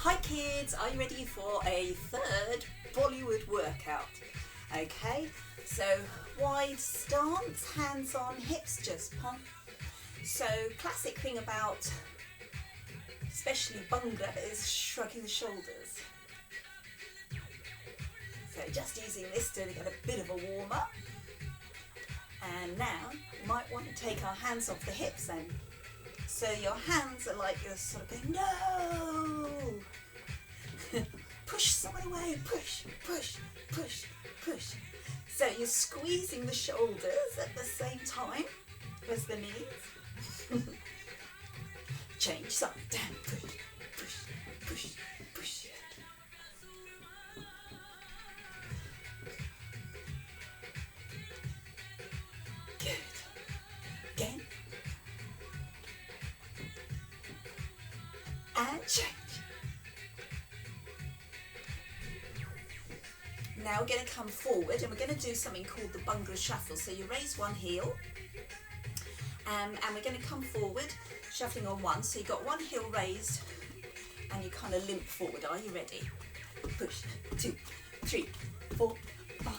Hi kids, are you ready for a third Bollywood workout? Okay, so wide stance, hands on hips, just pump. So classic thing about especially Bhangra is shrugging the shoulders. So just using this to get a bit of a warm up. And now you might want to take our hands off the hips then. So your hands are like you're sort of going, no! Push someone away, push, push, push, push. So you're squeezing the shoulders at the same time as the knees. Change side, down, push, push, push, push. Good. Again. And change. Now we're going to come forward and we're going to do something called the Bhangra shuffle. So you raise one heel and we're going to come forward, shuffling on one. So you've got one heel raised and you kind of limp forward. Are you ready? Push, 2, 3, 4, 5,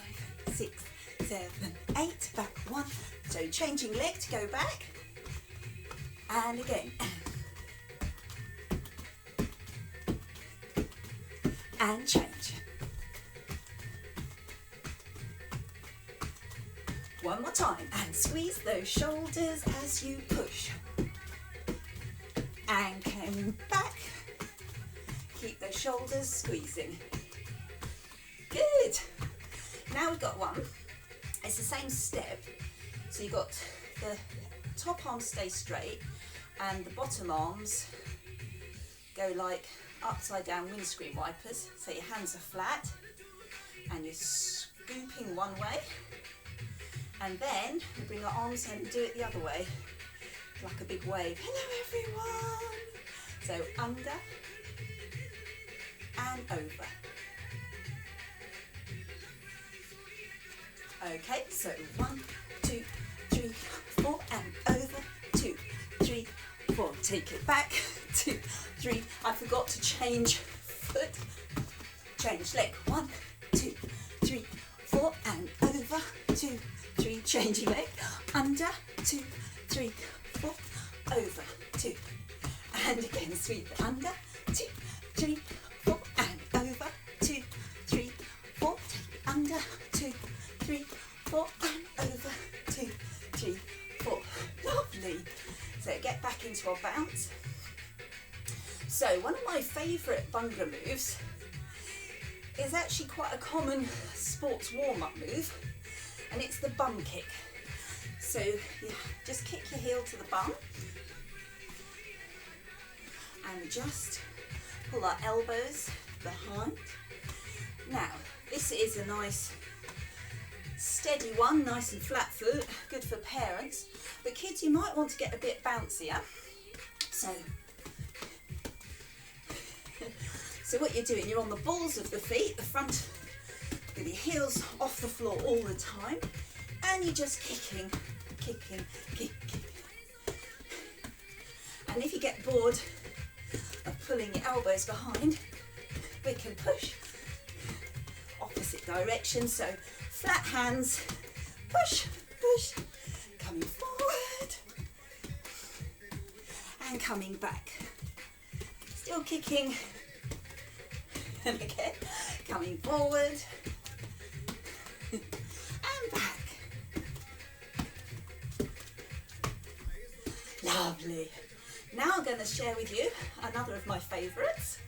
6, 7, 8. Back 1. So changing leg to go back. And again. And change. One more time, and squeeze those shoulders as you push. And coming back. Keep those shoulders squeezing. Good. Now we've got one. It's the same step. So you've got the top arms stay straight and the bottom arms go like upside down windscreen wipers. So your hands are flat and you're scooping one way. And then we bring our arms in and do it the other way, like a big wave. Hello everyone. So under and over. Okay, so 1, 2, 3, 4, and over. 2, 3, 4. Take it back. 2, 3. I forgot to change foot. Change leg. 1, 2, 3, 4, and over. 2, 3, changing leg, under, 2, 3, 4, over, 2, and again sweep it under, 2, 3, 4, and over, 2, 3, 4, take it under, 2, 3, 4, and over, 2, 3, 4, lovely. So get back into our bounce. So one of my favourite Bhangra moves is actually quite a common sports warm-up move. And it's the bum kick. So you just kick your heel to the bum and just pull our elbows behind. Now, this is a nice steady one, nice and flat foot, good for parents. But kids, you might want to get a bit bouncier. So what you're doing, you're on the balls of the feet, the front with your heels off the floor all the time, and you're just kicking, kicking, kicking. And if you get bored of pulling your elbows behind, we can push opposite direction. So flat hands, push, push, coming forward and coming back. Still kicking, and again, coming forward. And back. Lovely. Now I'm going to share with you another of my favourites.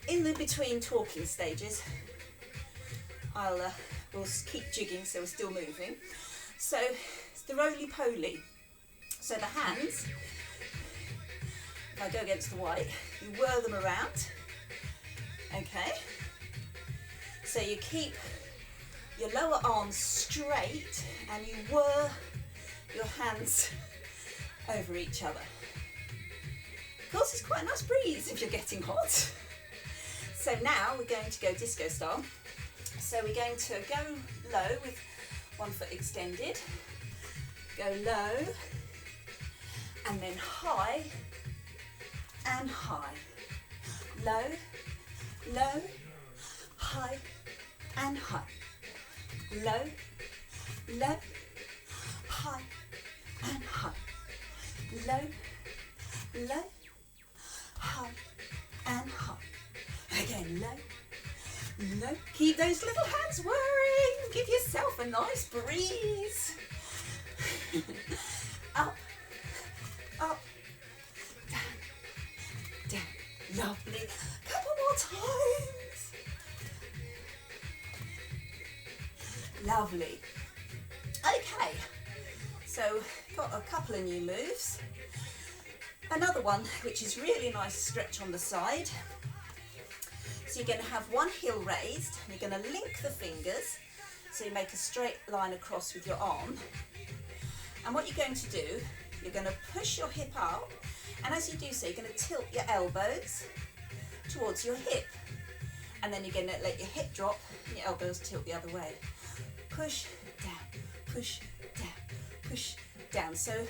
In the between talking stages, we'll keep jigging so we're still moving. So it's the roly-poly. So the hands, if I go against the white, you whirl them around. Okay. So you keep your lower arms straight and you whir your hands over each other. Of course, it's quite a nice breeze if you're getting hot. So now we're going to go disco style. So we're going to go low with one foot extended, go low, and then high and high. low, low, high and high. Low, low, high and high. Low, low, high and high. Again, low, low. Keep those little hands whirring. Give yourself a nice breeze. Up, up, down, down. Lovely. Couple more times. Lovely. Okay, so got a couple of new moves. Another one which is really nice stretch on the side. So you're going to have one heel raised, and you're going to link the fingers so you make a straight line across with your arm. And what you're going to do, you're going to push your hip out, and as you do so, you're going to tilt your elbows towards your hip. And then you're going to let your hip drop and your elbows tilt the other way. Push, down, push, down, push, down. So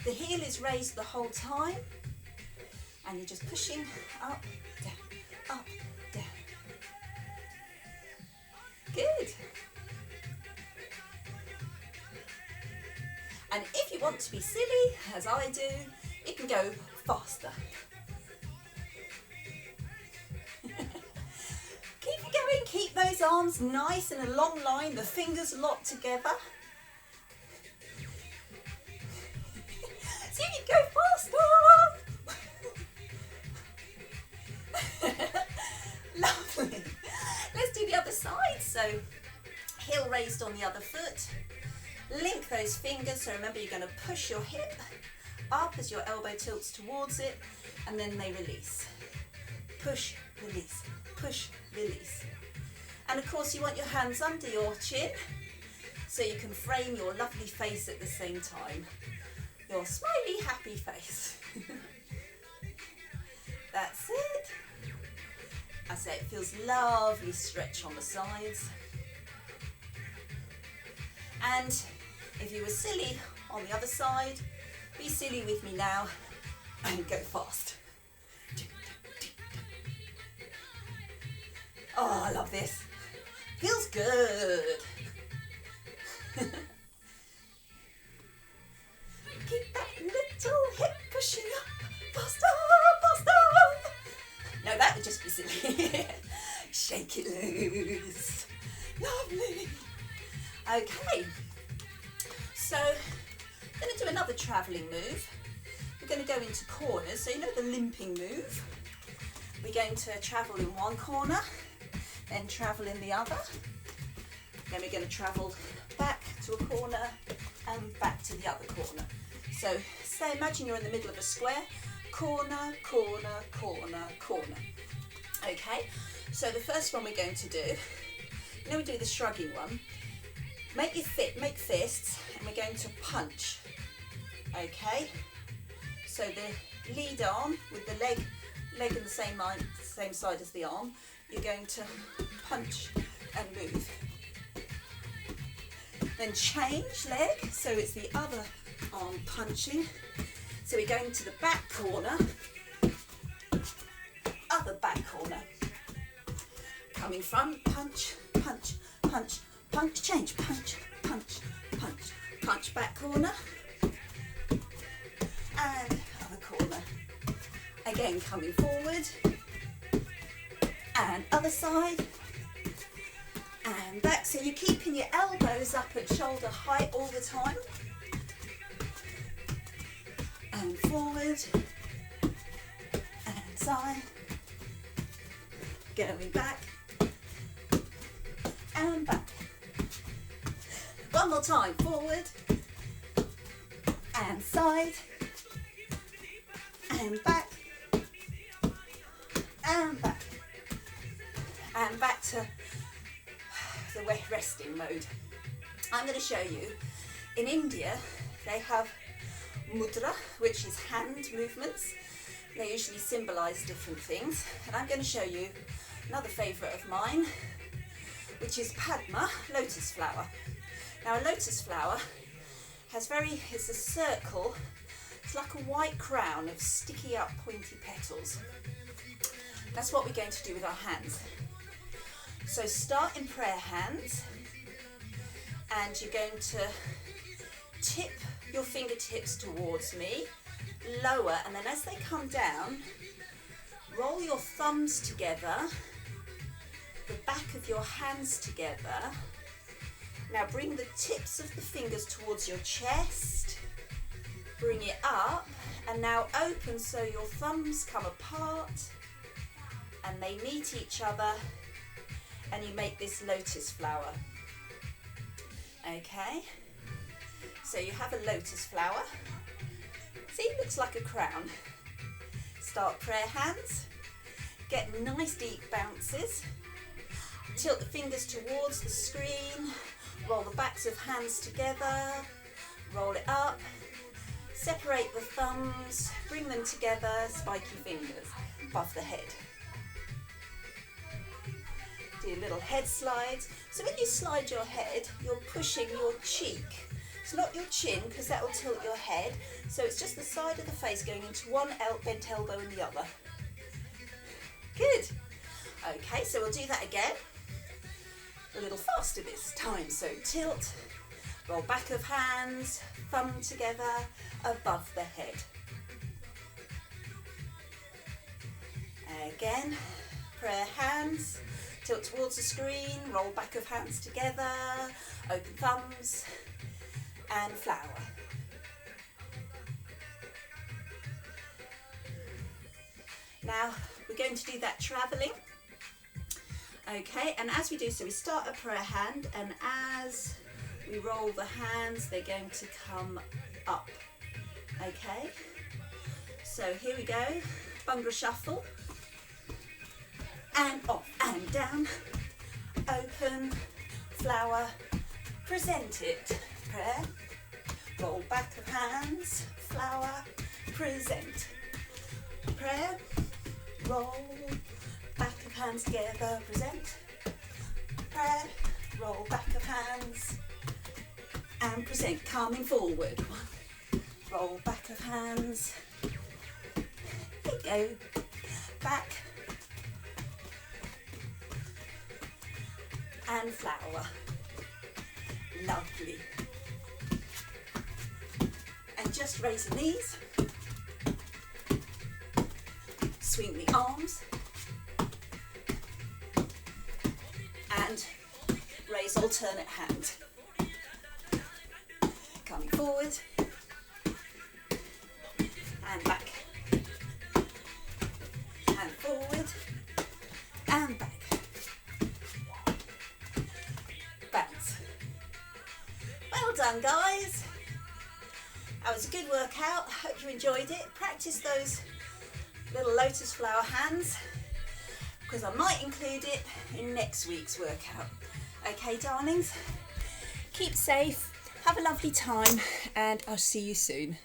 the heel is raised the whole time, and you're just pushing up, down, up, down. Good. And if you want to be silly, as I do, you can go faster. Keep it going, keep those arms nice in a long line, the fingers locked together. So you can go faster. Lovely. Let's do the other side. So heel raised on the other foot. Link those fingers, so remember you're going to push your hip up as your elbow tilts towards it, and then they release. Push, release, push, release. And of course you want your hands under your chin, so you can frame your lovely face at the same time. Your smiley, happy face. That's it. I say it feels lovely stretch on the sides. And if you were silly on the other side, be silly with me now and go fast. Oh, I love this. Feels good. Keep that little hip pushing up. Faster, faster. No, that would just be silly. Shake it loose. Lovely. Okay, so I'm going to do another travelling move. We're going to go into corners, so you know the limping move. We're going to travel in one corner, then travel in the other. Then we're going to travel back to a corner and back to the other corner. So say, imagine you're in the middle of a square, corner, corner, corner, corner. Okay, so the first one we're going to do, you know we do the shrugging one. Make fists, and we're going to punch. Okay, so the lead arm with the leg in the same side as the arm, you're going to punch and move. Then change leg, so it's the other arm punching. So we're going to the back corner, other back corner. Coming front, punch, punch, punch, punch, change, punch, punch, punch, punch, back corner, and other corner. Again, coming forward, and other side, and back. So you're keeping your elbows up at shoulder height all the time. And forward, and side, going back, and back. One more time, forward, and side, and back, and back, and back to the resting mode. I'm going to show you, in India, they have mudra, which is hand movements. They usually symbolise different things. And I'm going to show you another favourite of mine, which is Padma, lotus flower. Now a lotus flower it's a circle, it's like a white crown of sticky up pointy petals. That's what we're going to do with our hands. So start in prayer hands, and you're going to tip your fingertips towards me, lower, and then as they come down, roll your thumbs together, the back of your hands together. Now bring the tips of the fingers towards your chest, bring it up, and now open so your thumbs come apart and they meet each other, and you make this lotus flower. Okay, so you have a lotus flower. See, it looks like a crown. Start prayer hands, get nice deep bounces, tilt the fingers towards the screen, roll the backs of hands together, roll it up, separate the thumbs, bring them together, spiky fingers above the head. Do little head slides. So when you slide your head, you're pushing your cheek. It's not your chin, because that will tilt your head. So it's just the side of the face going into one bent elbow and the other. Good. Okay, so we'll do that again. A little faster this time. So tilt, roll back of hands, thumb together, above the head. Again, prayer hands. Tilt towards the screen, roll back of hands together, open thumbs, and flower. Now we're going to do that travelling. Okay, and as we do so, we start a prayer hand, and as we roll the hands, they're going to come up. Okay, so here we go, Bhangra shuffle. And off and down, open, flower, present it, prayer, roll back of hands, flower, present, prayer, roll, back of hands together, present, prayer, roll back of hands, and present, coming forward, roll back of hands, there you go, back, and flower. Lovely. And just raise the knees, swing the arms, and raise alternate hand. Coming forward, and back, and forward, and back. Bounce. Well done, guys. That was a good workout. Hope you enjoyed it. Practice those little lotus flower hands, because I might include it in next week's workout. Okay, darlings, keep safe, have a lovely time, and I'll see you soon.